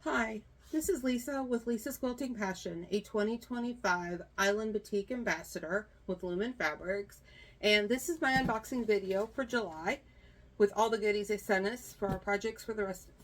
Hi, this is Lisa with Lisa's Quilting Passion, a 2025 Island Batik Ambassador with Lumen Fabrics. And this is my unboxing video for July with all the goodies they sent us for our projects for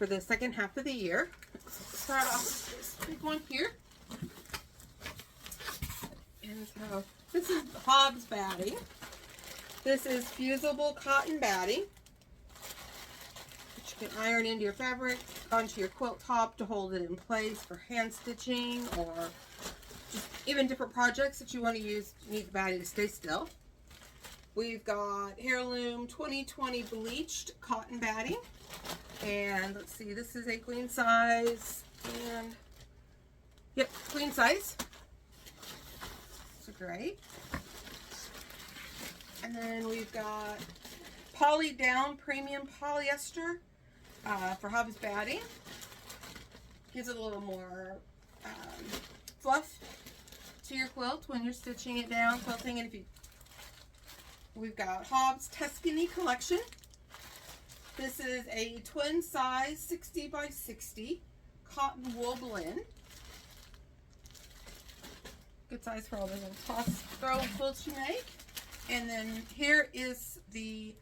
the second half of the year. Let's start off with this big one here. And so this is Hobbs Batting. This is fusible cotton batting. You can iron into your fabric onto your quilt top to hold it in place for hand stitching or just even different projects that you want to use. You need the batting to stay still. We've got Heirloom 2020 bleached cotton batting, and let's see, this is a queen size, and yep, queen size. So great. And then we've got Poly Down premium polyester. For Hobbs Batting. Gives it a little more fluff to your quilt when you're stitching it down, quilting. And we've got Hobbs Tuscany collection. This is a twin size 60 by 60 cotton wool blend. Good size for all the little toss throw quilts you make. And then here is the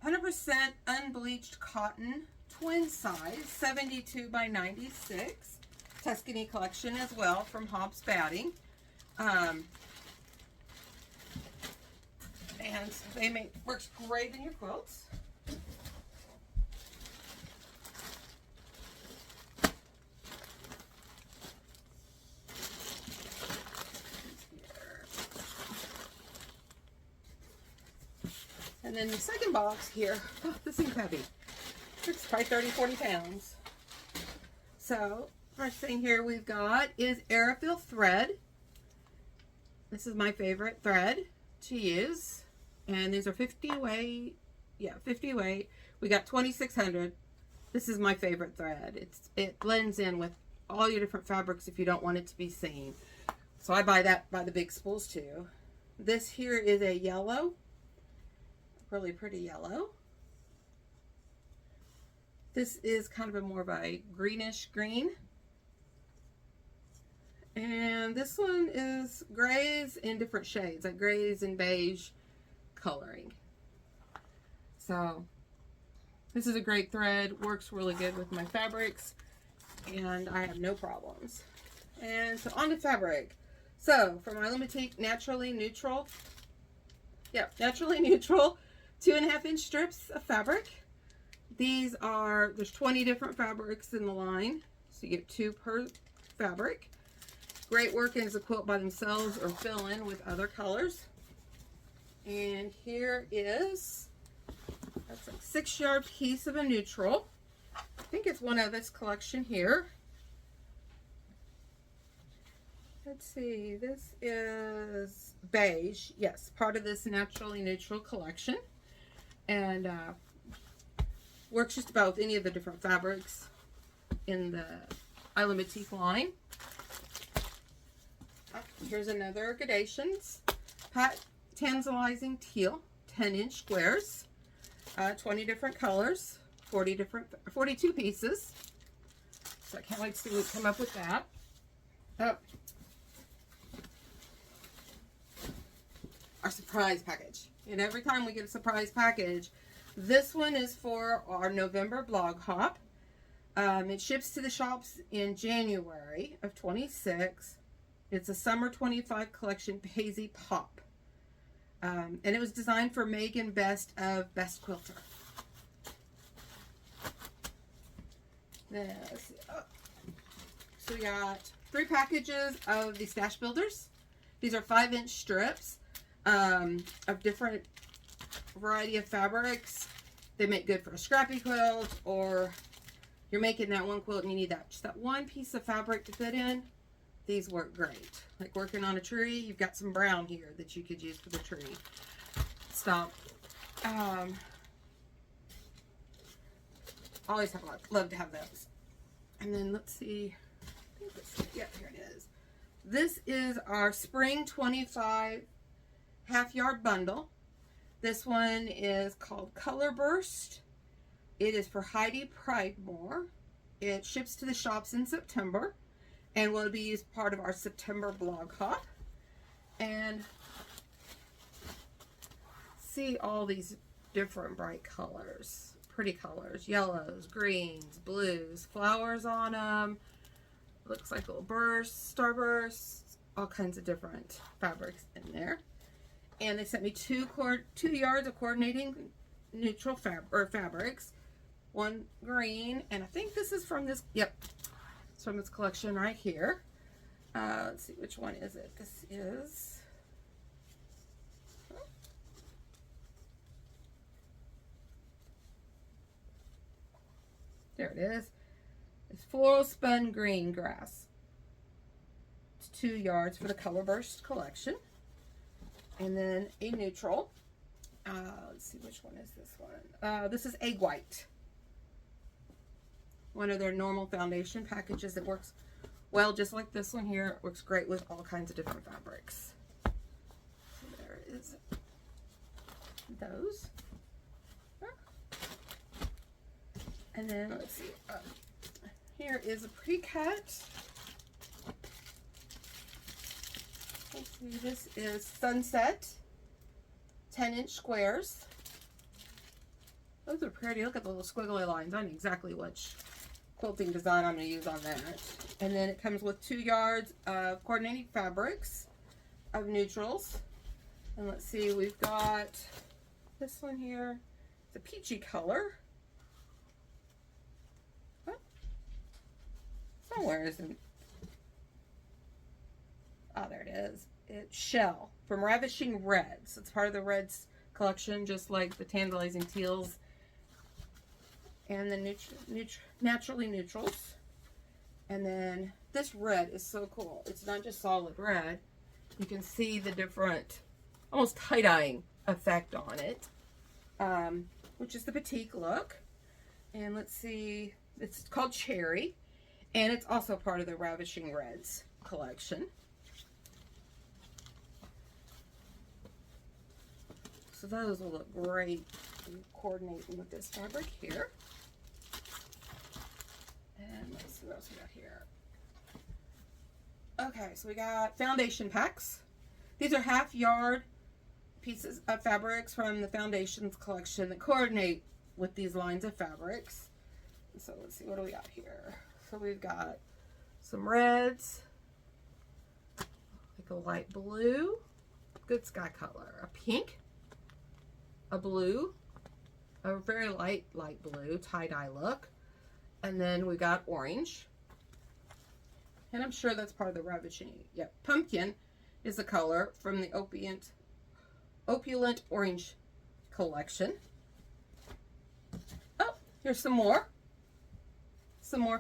100% unbleached cotton twin size 72 by 96 Tuscany collection as well from Hobbs Batting. And works great in your quilts. And then the second box here, oh, this thing's heavy. It's probably 30-40 pounds. So first thing here we've got is Aurifil thread. This is my favorite thread to use, and these are 50 weight. Yeah, 50 weight. We got 2600. This is my favorite thread. It blends in with all your different fabrics if you don't want it to be seen. So I buy that by the big spools too. This here is a yellow, really pretty yellow. This is kind of a more of a greenish green. And this one is grays in different shades, like grays and beige coloring. So this is a great thread, works really good with my fabrics, and I have no problems. And so on to fabric. So from Island Batik, naturally neutral. Yeah, naturally neutral 2.5-inch strips of fabric. There's 20 different fabrics in the line, so you get 2 per fabric. Great working as a quilt by themselves or fill in with other colors. And here is, that's like 6-yard piece of a neutral. I think it's one of this collection here. Let's see, this is beige. Yes, part of this naturally neutral collection. And works just about with any of the different fabrics in the Island Batik line. Here's another Gradations Pat Tanzalizing Teal 10-inch squares, 20 different colors, 42 pieces. So I can't wait to see what we come up with that. Oh, our surprise package. And every time we get a surprise package, this one is for our November blog hop. It ships to the shops in January of 26. It's a summer 25 collection Paisley Pop. And it was designed for Megan Best of Best Quilter. Then, let's see. Oh. So we got 3 packages of the Stash Builders. These are 5-inch strips of different variety of fabrics. They make good for a scrappy quilt, or you're making that one quilt and you need just that one piece of fabric to fit in. These work great. Like working on a tree, you've got some brown here that you could use for the tree. Stump. Always love to have those. And then let's see. I think yeah, here it is. This is our Spring 25 half-yard bundle. This one is called Color Burst. It is for Heidi Pridemore, It ships to the shops in September and will be part of our September blog hop. And see all these different bright colors, pretty colors, yellows, greens, blues, flowers on them. Looks like little bursts, starbursts, all kinds of different fabrics in there. And they sent me 2 yards of coordinating neutral fabrics, one green, and I think this is from this, yep, it's from this collection right here. Let's see, which one is it? This is, there it is. It's floral spun green grass. It's 2 yards for the Color Burst collection. And then a neutral. Let's see, which one is this one? This is Egg White. One of their normal foundation packages that works well, just like this one here. It works great with all kinds of different fabrics. So there is those. And then let's see. Here is a pre-cut. Let's see, this is Sunset 10-inch squares. Those are pretty. Look at the little squiggly lines. I know exactly which quilting design I'm going to use on that. And then it comes with 2 yards of coordinating fabrics of neutrals. And let's see, we've got this one here. It's a peachy color. What? Somewhere isn't. Oh, there it is. It's Shell from Ravishing Reds. It's part of the Reds collection, just like the Tantalizing Teals and the Naturally Neutrals. And then this red is so cool. It's not just solid red. You can see the different, almost tie-dyeing effect on it, which is the batik look. And let's see, it's called Cherry, and it's also part of the Ravishing Reds collection. So those will look great coordinating with this fabric here. And let's see what else we got here. Okay, so we got foundation packs. These are half-yard pieces of fabrics from the Foundations collection that coordinate with these lines of fabrics. So let's see, what do we got here? So we've got some reds, like a light blue, good sky color, a pink, a blue, a very light blue tie-dye look, and then we got orange, and I'm sure that's part of the Ravishing. Yep, pumpkin is the color from the opulent orange collection. Oh, here's some more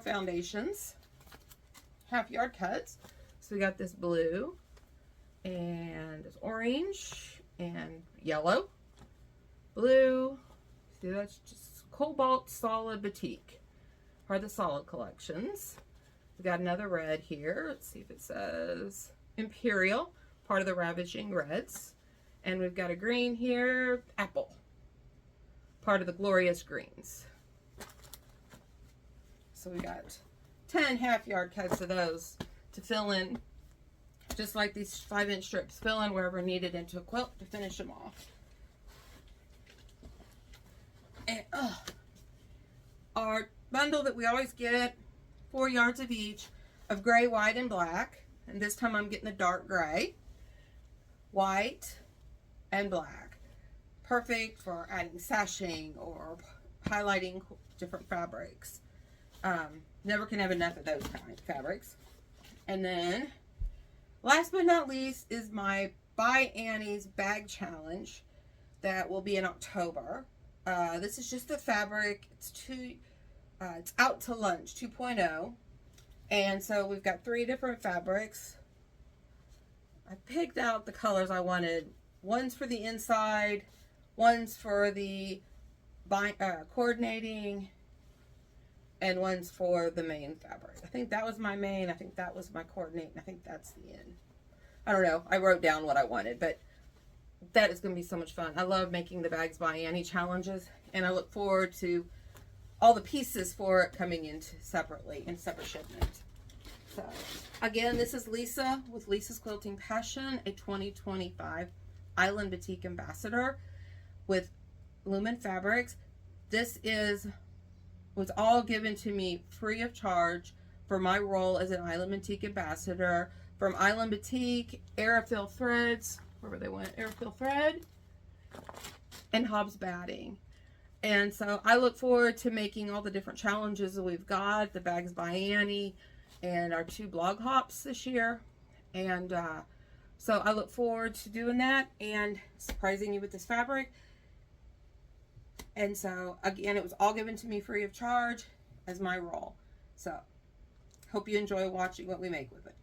foundations, half-yard cuts. So we got this blue and this orange and yellow. Blue, see, that's just Cobalt Solid Batik, part of the Solid collections. We got another red here. Let's see if it says Imperial, part of the Ravishing Reds. And we've got a green here, Apple, part of the Glorious Greens. So we got 10 half-yard cuts of those to fill in, just like these 5-inch strips, fill in wherever needed into a quilt to finish them off. And our bundle that we always get, 4 yards of each of gray, white, and black. And this time I'm getting the dark gray, white, and black. Perfect for adding sashing or highlighting different fabrics. Never can have enough of those kind of fabrics. And then, last but not least, is my By Annie's bag challenge that will be in October. This is just the fabric. It's Out to Lunch 2.0. And so we've got 3 different fabrics. I picked out the colors I wanted. One's for the inside, one's for the coordinating, and one's for the main fabric. I think that was my main, I think that was my coordinate, and I think that's the end. I don't know. I wrote down what I wanted, but that is going to be so much fun. I love making the Bags by Annie challenges, and I look forward to all the pieces for it coming in separately in separate shipments. So again, this is Lisa with Lisa's Quilting Passion, a 2025 Island Batik Ambassador with Lumen Fabrics. This was all given to me free of charge for my role as an Island Batik Ambassador from Island Batik, Aurifil Threads, wherever they went, Aurifil Thread, and Hobbs Batting. And so I look forward to making all the different challenges that we've got, the Bags by Annie, and our 2 blog hops this year. And so I look forward to doing that and surprising you with this fabric. And so again, it was all given to me free of charge as my role. So hope you enjoy watching what we make with it.